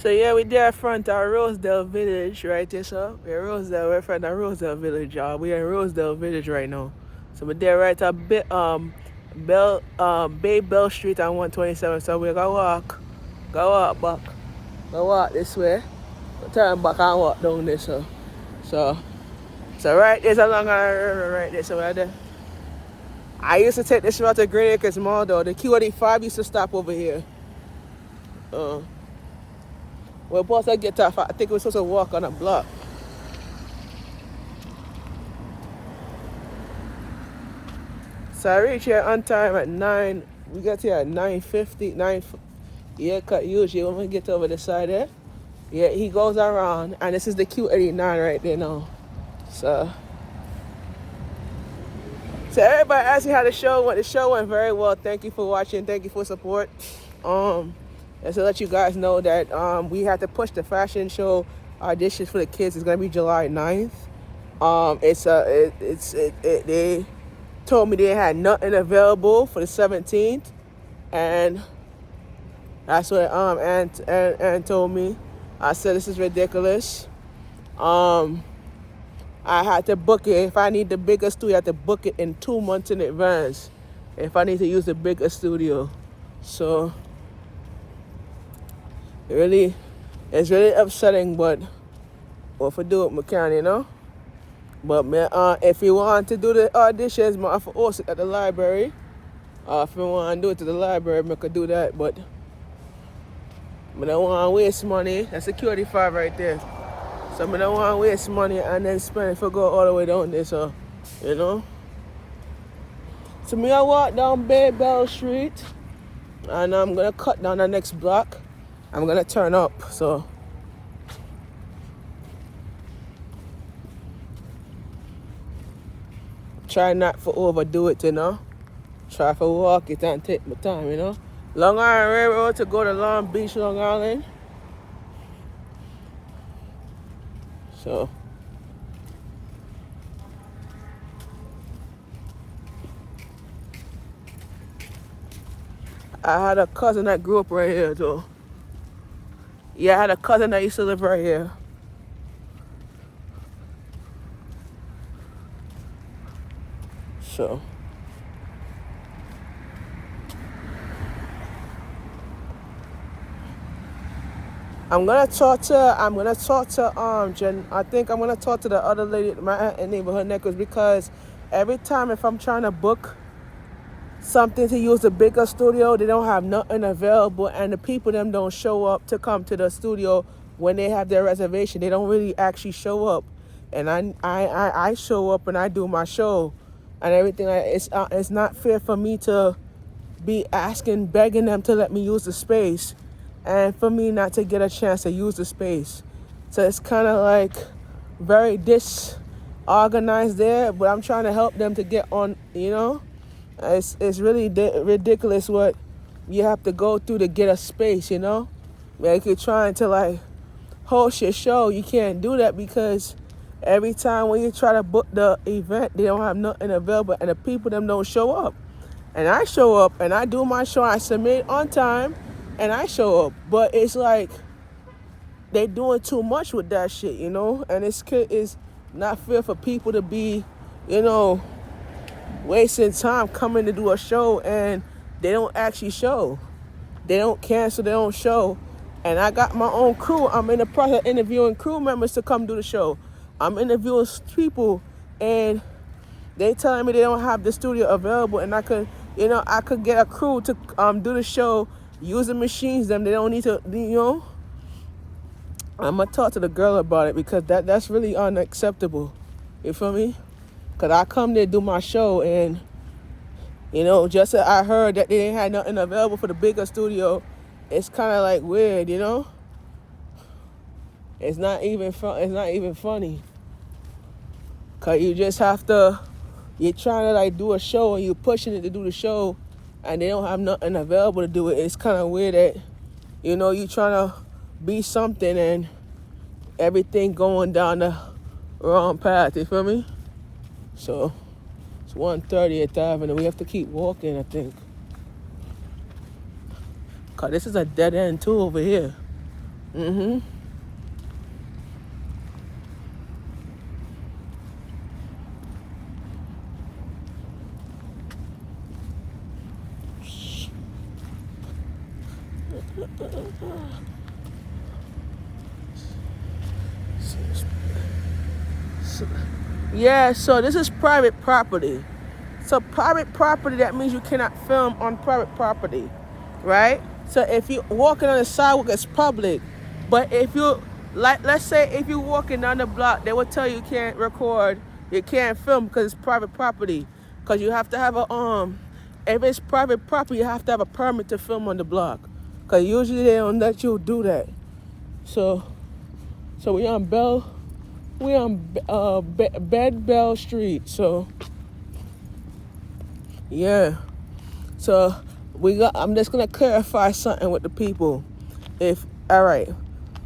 So yeah, we there front of Rosedale village right there, so we're Rosedale, we're front of Rosedale village, y'all. We in Rosedale village right now. So we're there right at Bay Bell Street on 127. So we're gonna walk back, go walk this way, turn back and walk down this so so right there's a long river right there. So right there. I used to take this route to Green Acres Mall though. The Q85 used to stop over here. We're supposed to get off. I think we're supposed to walk on a block. So I reach here on time at 9. We get here at 9:50. Yeah, cause usually when we get over the side there, yeah, he goes around, and this is the Q89 right there now. So everybody asked me how the show went. The show went very well. Thank you for watching. Thank you for support. And to let you guys know that we had to push the fashion show auditions for the kids. It's gonna be July 9th. They told me they had nothing available for the 17th, and that's what and told me. I said this is ridiculous. I had to book it. If I need the bigger studio, I have to book it in 2 months in advance. If I need to use the bigger studio, so it's really upsetting. But what for do it, we can, you know. But if you want to do the auditions, I for host it at the library. If you want to do it to the library, I could do that. But I don't want to waste money. That's security 5 right there. So I don't want to waste money and then spend it for go all the way down there. So, you know. So I walk down Bay Bell Street, and I'm gonna cut down the next block. I'm gonna turn up. So. Try not to overdo it, you know. Try to walk it and take my time, you know. Long Island Railroad to go to Long Beach, Long Island. So I had a cousin that grew up right here too. Yeah, I had a cousin that used to live right here. So I'm gonna talk to Jen. I think I'm gonna talk to the other lady at my neighborhood necklace, because every time if I'm trying to book something to use the bigger studio, they don't have nothing available, and the people them don't show up to come to the studio when they have their reservation. They don't really actually show up, and I show up and I do my show and everything. It's not fair for me to be begging them to let me use the space, and for me not to get a chance to use the space. So it's kind of like very disorganized there, but I'm trying to help them to get on, you know. It's really ridiculous what you have to go through to get a space, you know. Like you're trying to like host your show, you can't do that because every time when you try to book the event, they don't have nothing available, and the people them don't show up. And I show up and I do my show, I submit on time, and I show up. But it's like they doing too much with that shit, you know. And it's not fair for people to be, you know, wasting time coming to do a show and they don't actually show. They don't cancel, they don't show. And I got my own crew. I'm in the process of interviewing crew members to come do the show. I'm interviewing people and they telling me they don't have the studio available, and I could get a crew to do the show using machines them. They don't need to, you know. I'm gonna talk to the girl about it because that's really unacceptable. You feel me? Cause I come there do my show, and you know, just I heard that they didn't have nothing available for the bigger studio. It's kind of like weird, you know. It's not even fun. It's not even funny. Cause you just have to. You're trying to like do a show and you're pushing it to do the show, and they don't have nothing available to do it. It's kind of weird that, you know, you trying to be something and everything going down the wrong path. You feel me? So it's 130th Avenue. We have to keep walking, I think. Cause this is a dead end too over here. Mm-hmm. Yeah, so this is private property. So private property, that means you cannot film on private property, right? So if you're walking on the sidewalk, it's public. But if you, like, let's say if you're walking down the block, they will tell you can't record, you can't film because it's private property. Because you have to have if it's private property, you have to have a permit to film on the block. Because usually they don't let you do that. So, so we on Bed Bell Street. So, yeah. So I'm just gonna clarify something with the people. All right,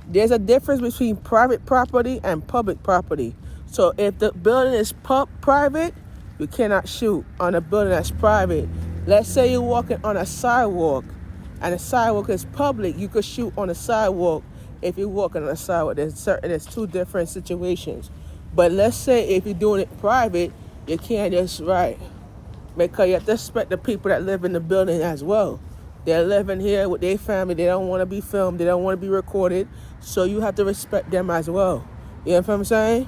there's a difference between private property and public property. So if the building is private, you cannot shoot on a building that's private. Let's say you're walking on a sidewalk, and the sidewalk is public. You could shoot on the sidewalk if you're walking on a sidewalk. There's two different situations. But let's say if you're doing it private, you can't just because you have to respect the people that live in the building as well. They're living here with their family. They don't want to be filmed. They don't want to be recorded. So you have to respect them as well. You know what I'm saying?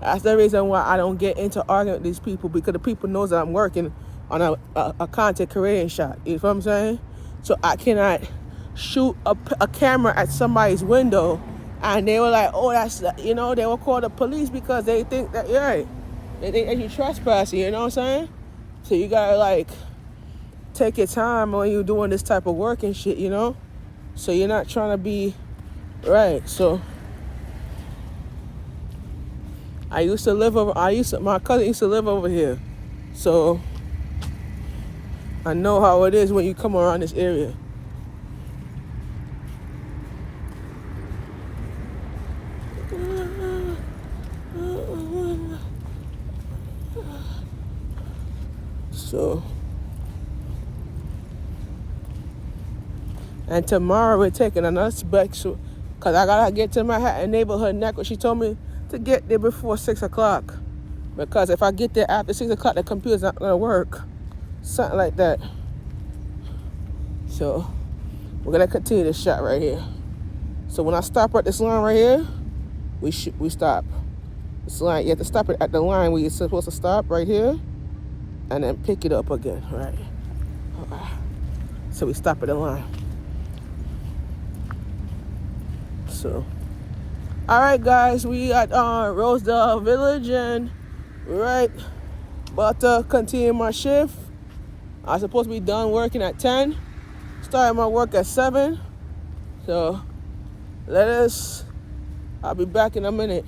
That's the reason why I don't get into arguing with these people, because the people knows that I'm working on a content creating shot. You know what I'm saying? So I cannot shoot a camera at somebody's window and they were like, oh, they will call the police because they think that, they think that you're trespassing. You know what I'm saying? So you gotta take your time when you're doing this type of work and shit, So you're not trying to be right. So my cousin used to live over here. So I know how it is when you come around this area. So, and tomorrow we're taking another special, because I gotta get to my neighborhood network. She told me to get there before 6 o'clock, because if I get there after 6 o'clock, the computer's not gonna work. Something like that. So we're gonna continue this shot right here. So when I stop at this line right here, we stop. This line, you have to stop it at the line where you're supposed to stop right here, and then pick it up again, right? So we stop at the line. So, all right, guys, we at Rosedale Village, and we're about to continue my shift. I'm supposed to be done working at 10. Started my work at 7. So, I'll be back in a minute.